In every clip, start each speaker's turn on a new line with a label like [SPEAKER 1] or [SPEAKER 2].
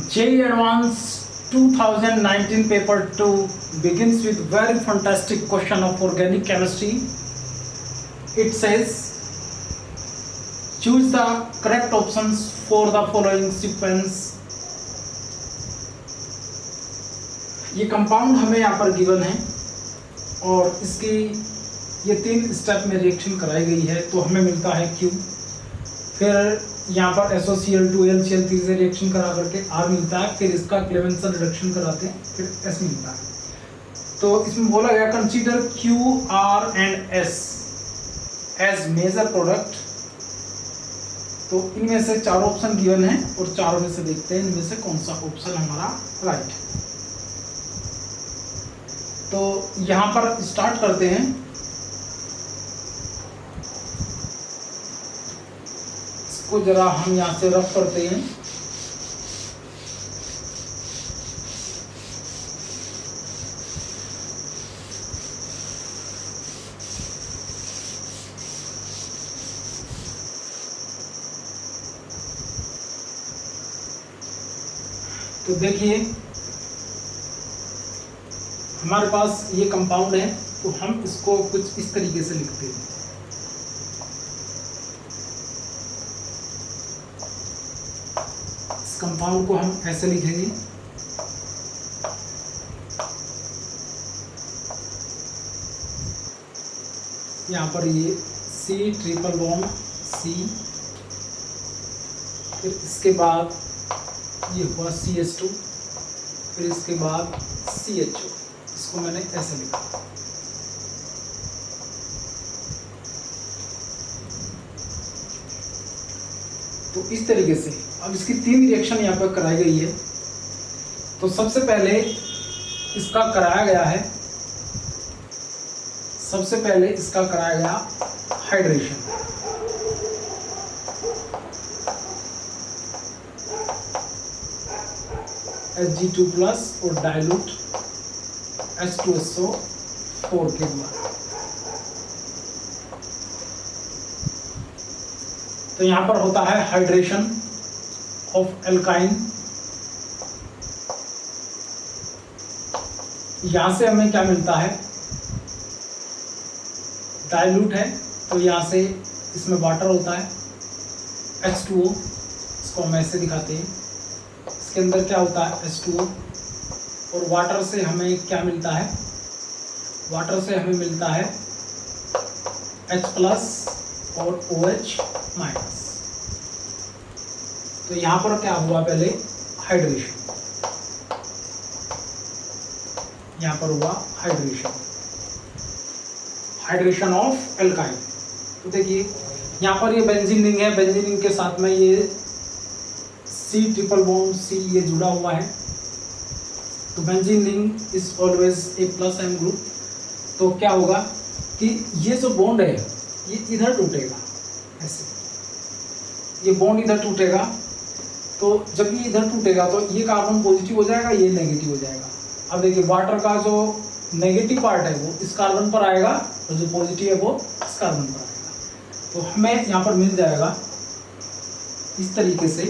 [SPEAKER 1] JEE Advanced 2019 paper 2 begins with very fantastic question of organic chemistry. It says choose the correct options for the following sequence. ये compound हमें यहाँ पर given है और इसकी ये 3 स्टेप में रिएक्शन कराई गई है, तो हमें मिलता है Q, फिर यहाँ पर SOCl2 LCl3 से रिएक्शन करा करके R मिलता है, फिर इसका क्लेवेंसन रिडक्शन कराते हैं, फिर S मिलता है। तो इसमें बोला गया consider Q, R and S as major product. तो इनमें से 4 ऑप्शन गिवन है और 4 में से देखते हैं इनमें से कौन सा ऑप्शन हमारा राइट है। तो यहाँ पर स्टार्ट करते हैं। इसको जरा हम यहाँ से रफ करते हैं। तो देखिए हमारे पास ये कंपाउंड है, तो हम इसको कुछ इस तरीके से लिखते हैं। इस कंपाउंड को हम ऐसे लिखेंगे। यहाँ पर ये C ट्रिपल बॉन्ड C, फिर इसके बाद ये हुआ CH2, फिर इसके बाद CHO। इसको मैंने ऐसे लिखा। तो इस तरीके से अब इसकी 3 रिएक्शन यहाँ पर कराई गई है। तो सबसे पहले इसका कराया गया है, सबसे पहले इसका कराया गया हाइड्रेशन। Hg2+ और डाइल्यूट H2SO4 के द्वारा। तो यहाँ पर होता है हाइड्रेशन ऑफ एल्काइन। यहाँ से हमें क्या मिलता है, डाइल्यूट है, तो यहाँ से इसमें वाटर होता है H2O, इसको हम ऐसे दिखाते हैं। इसके अंदर क्या होता है H2O, और वाटर से हमें क्या मिलता है, वाटर से हमें मिलता है H+ और OH-। तो यहाँ पर क्या हुआ, पहले हाइड्रेशन, यहाँ पर हुआ हाइड्रेशन ऑफ एल्काइन। तो देखिए यहाँ पर ये बेंजीन रिंग है, बेंजीन रिंग के साथ में ये C ट्रिपल बॉन्ड C ये जुड़ा हुआ है। तो benzene ring is always A+M group. तो क्या होगा कि ये जो बॉन्ड है ये इधर टूटेगा, ऐसे ये बॉन्ड इधर टूटेगा। तो जब ये इधर टूटेगा तो ये कार्बन पॉजिटिव हो जाएगा, ये नेगेटिव हो जाएगा। अब देखिए वाटर का जो नेगेटिव पार्ट है वो इस कार्बन पर आएगा और जो पॉजिटिव है वो इस कार्बन पर आएगा। तो हमें यहाँ पर मिल जाएगा इस तरीके से,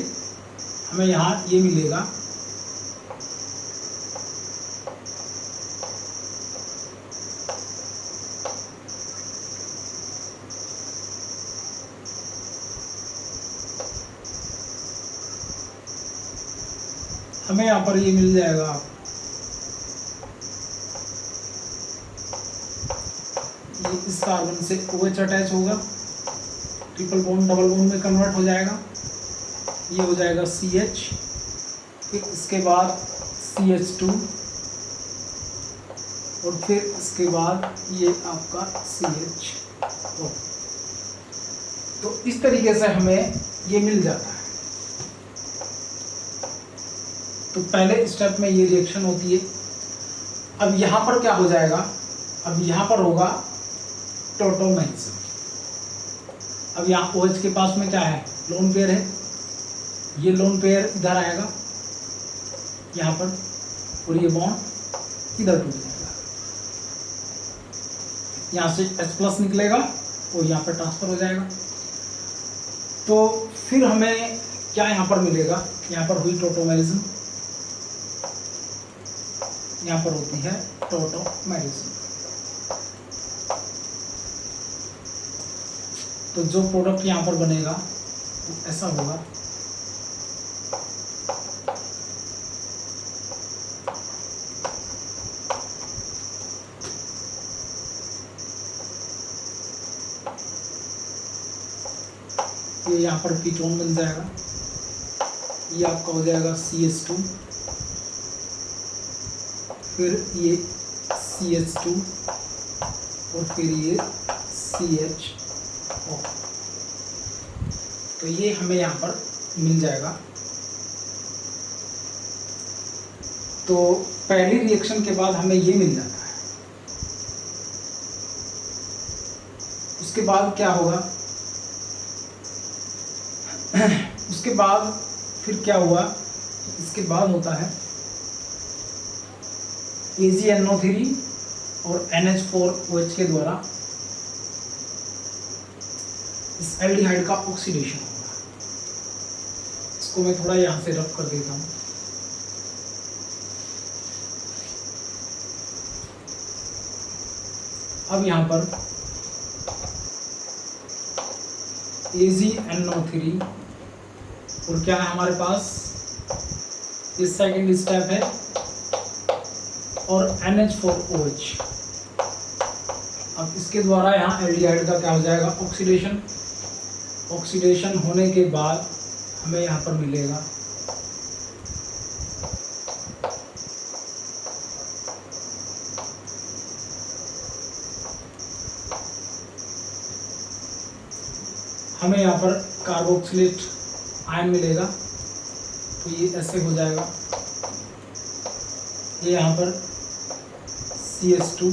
[SPEAKER 1] हमें यहाँ ये मिलेगा हमें यहाँ पर ये मिल जाएगा ये इस कार्बन से OH अटैच होगा, ट्रिपल बॉन्ड डबल बॉन्ड में कन्वर्ट हो जाएगा, ये हो जाएगा CH, फिर इसके बाद CH2 और फिर इसके बाद ये आपका CH। तो इस तरीके से हमें ये मिल जाता है। तो पहले स्टेप में ये रिएक्शन होती है। अब यहाँ पर क्या हो जाएगा, अब यहाँ पर होगा टॉटोमेरिज्म। अब यहाँ OH के पास में क्या है, लोन पेयर है, ये लोन पेयर इधर आएगा यहाँ पर, और ये बॉन्ड इधर टूट जाएगा। यहाँ से H+ निकलेगा और यहाँ पर ट्रांसफर हो जाएगा। तो फिर हमें क्या यहाँ पर मिलेगा, यहाँ पर हुई टॉटोमेरिज्म, यहाँ पर होती है टॉटोमेरिज्म। तो जो प्रोडक्ट यहाँ पर बनेगा वो ऐसा होगा, ये यहाँ पर कीटोन बन जाएगा, ये आपका हो जाएगा CH2, फिर ये CH2 और फिर ये CHO। तो ये हमें यहाँ पर मिल जाएगा। तो पहली रिएक्शन के बाद हमें ये मिल जाता है। उसके बाद क्या होगा, उसके बाद फिर क्या हुआ, इसके बाद होता है AgNO3 और NH4OH के द्वारा इस एल्डिहाइड का ऑक्सीडेशन होगा। इसको मैं थोड़ा यहाँ से रफ कर देता हूँ। अब यहाँ पर AgNO3 और क्या है हमारे पास, ये सेकेंड स्टेप है, और NH4OH। अब इसके द्वारा यहाँ एल्डिहाइड का क्या हो जाएगा, ऑक्सीडेशन। ऑक्सीडेशन होने के बाद हमें यहाँ पर मिलेगा हमें यहाँ पर कार्बोक्सिलेट आयन मिलेगा। तो ये ऐसे हो जाएगा, ये यहाँ पर CH2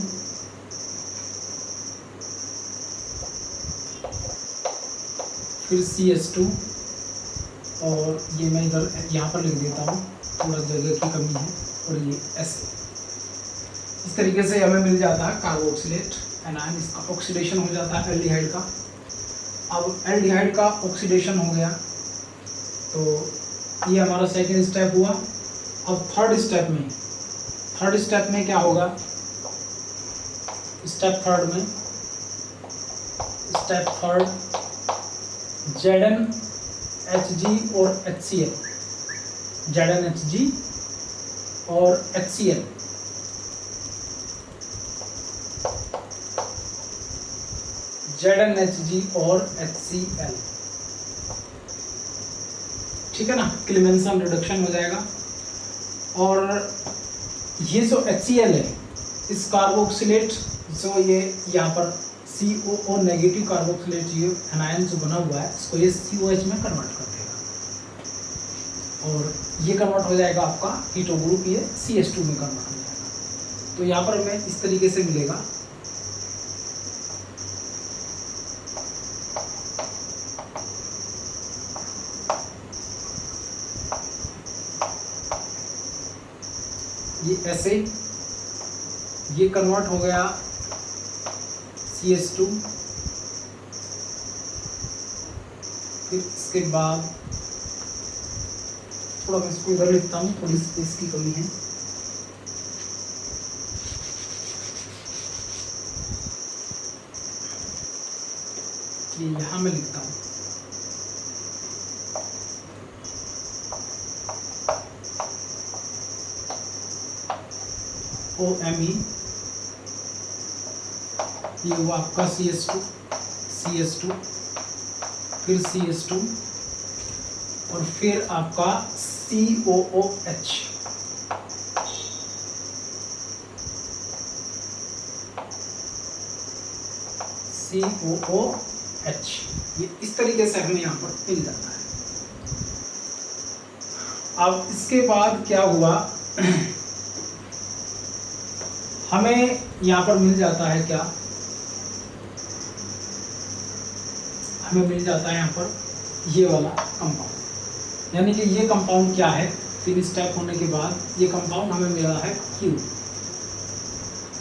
[SPEAKER 1] फिर CH2 और ये मैं इधर यहाँ पर लिख देता हूँ, थोड़ा जगह की कमी है, और ये ऐसे इस तरीके से हमें मिल जाता है कार्बोक्सिलेट एनायन। इसका ऑक्सीडेशन हो जाता है एल्डिहाइड का। अब एल्डिहाइड का ऑक्सीडेशन हो गया तो ये हमारा सेकेंड स्टेप हुआ। अब थर्ड स्टेप में क्या होगा, स्टेप थर्ड ZnHg और HCl, ZnHg और HCl, ZnHg और HCl, ठीक है ना, क्लेमेंसन रिडक्शन हो जाएगा। और ये जो HCl है, इस कार्बोक्सिलेट जो ये यहाँ पर COO नेगेटिव कार्बोक्सिलेट ये एनायन जो बना हुआ है, इसको ये COH में कन्वर्ट कर देगा और ये कन्वर्ट हो जाएगा आपका हीटो ग्रुप, ये CH2 में कन्वर्ट हो जाएगा। तो यहाँ पर हमें इस तरीके से मिलेगा। ये ऐसे ये कन्वर्ट हो गया CH2, फिर इसके बाद थोड़ा मैं इसको इधर लिखता हूँ, थोड़ी स्पेस की कमी है। ये यहाँ मैं लिखता हूँ, OMe, ये हुआ आपका CH2 फिर CH2 और फिर आपका COOH, ये इस तरीके से हमें यहाँ पर मिल जाता है। अब इसके बाद क्या हुआ, हमें यहाँ पर मिल जाता है क्या, हमें मिल जाता है यहाँ पर ये वाला कंपाउंड, यानी कि ये कंपाउंड क्या है, 3 स्टेप होने के बाद ये कंपाउंड हमें मिला है Q,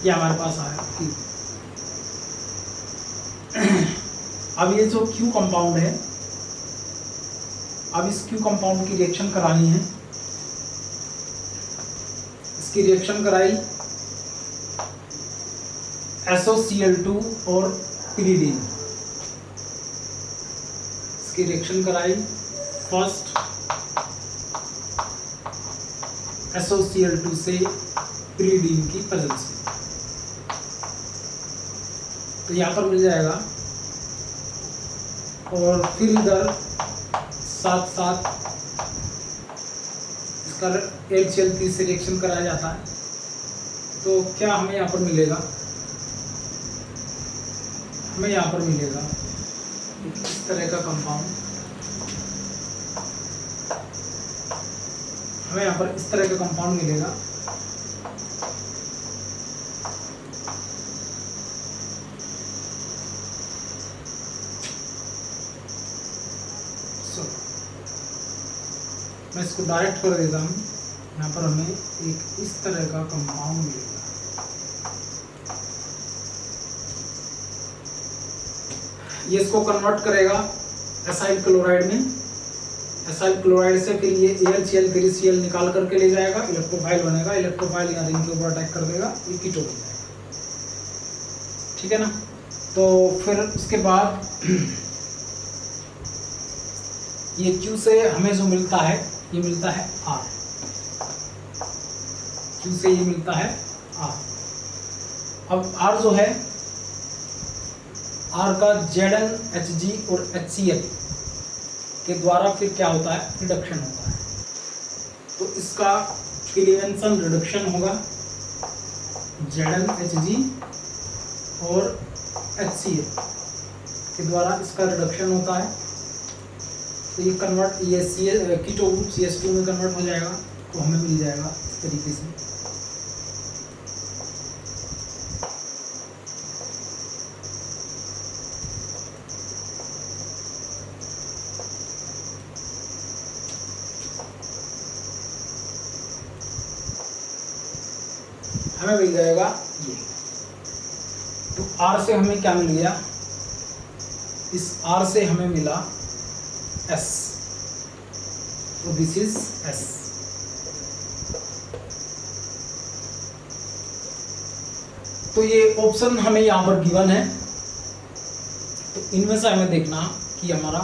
[SPEAKER 1] ये हमारे पास आया Q। अब ये जो Q कंपाउंड है, अब इस Q कंपाउंड की रिएक्शन करानी है। इसकी रिएक्शन कराई SOCl2 और पिरिडीन, इसकी रिएक्शन कराई फर्स्ट SOCl2 से पिरिडीन की प्रेजेंस में, तो यहाँ पर मिल जाएगा। और फिर इधर साथ साथ इसका HCl3 से रिएक्शन कराया जाता है, तो क्या हमें यहाँ पर मिलेगा, हमें यहाँ पर मिलेगा इस तरह का कंपाउंड, हमें यहाँ पर इस तरह का कंपाउंड मिलेगा। मैं इसको डायरेक्ट कर देता हूँ, यहाँ पर हमें एक इस तरह का कंपाउंड मिलेगा। ये इसको कन्वर्ट करेगा एसाइल क्लोराइड में, एसाइल क्लोराइड से फिर ये AlCl3Cl निकाल करके ले जाएगा, इलेक्ट्रोफाइल बनेगा, इलेक्ट्रोफाइल यहाँ रिंग के ऊपर अटैक कर देगा, ये कीटो बन जाएगा। ठीक है ना। तो फिर उसके बाद ये Q से हमें जो मिलता है, ये मिलता है R, Q से ये मिलता है R। अब R जो है, R का ZnHg और HCl के द्वारा फिर क्या होता है, रिडक्शन होता है। तो इसका क्लीवेंसन रिडक्शन होगा, ZnHg और HCl के द्वारा इसका रिडक्शन होता है। तो ये कन्वर्ट ये कीटो ग्रुप CH2 में कन्वर्ट हो जाएगा, तो हमें मिल जाएगा इस तरीके से। हमें मिल जाएगा ये। तो R से हमें क्या मिल गया, इस R से हमें मिला S, तो दिस इज S। तो ये ऑप्शन हमें यहाँ पर गिवन है, तो इनमें से हमें देखना कि हमारा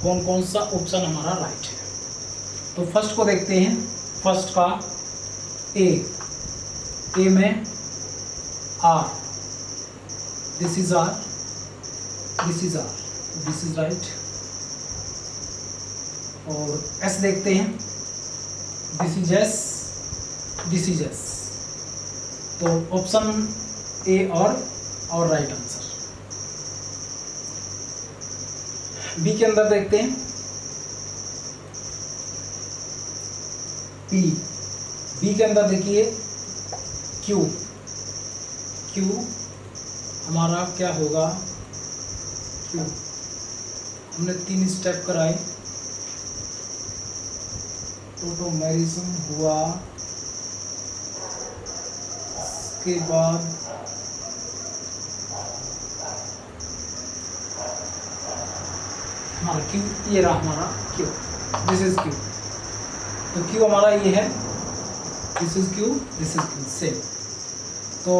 [SPEAKER 1] कौन कौन सा ऑप्शन हमारा राइट है। तो फर्स्ट को देखते हैं, फर्स्ट का ए में R, this is R, this is R, this is right. और S देखते हैं, this is S, this is S। तो ऑप्शन ए और राइट आंसर। बी के अंदर देखते हैं, बी के अंदर देखिए Q हमारा क्या होगा, Q हमने 3 स्टेप कराए, टोटोमेरिज्म हुआ, इसके बाद हमारा Q, ये रहा हमारा Q, दिस इज Q। तो Q हमारा ये है, this is Q, this is Q, same. तो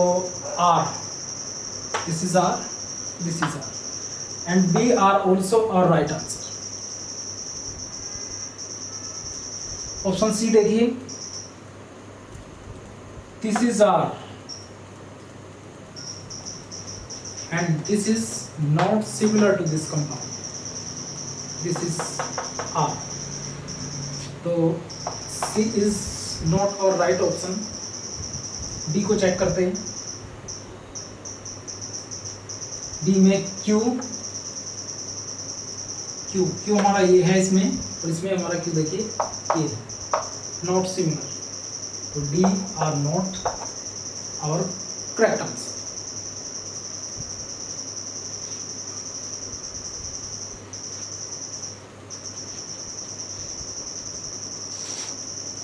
[SPEAKER 1] R, this is R, this is R, and B are also our right answer। Option C देखिए, this is R and this is not similar to this compound, this is R। तो C is not our right option. D को check करते हैं, D में Q हमारा ये है इसमें, और इसमें हमारा Q देखिए ये नॉट सिमिलर। तो डी आर नॉट और करेक्ट आंसर।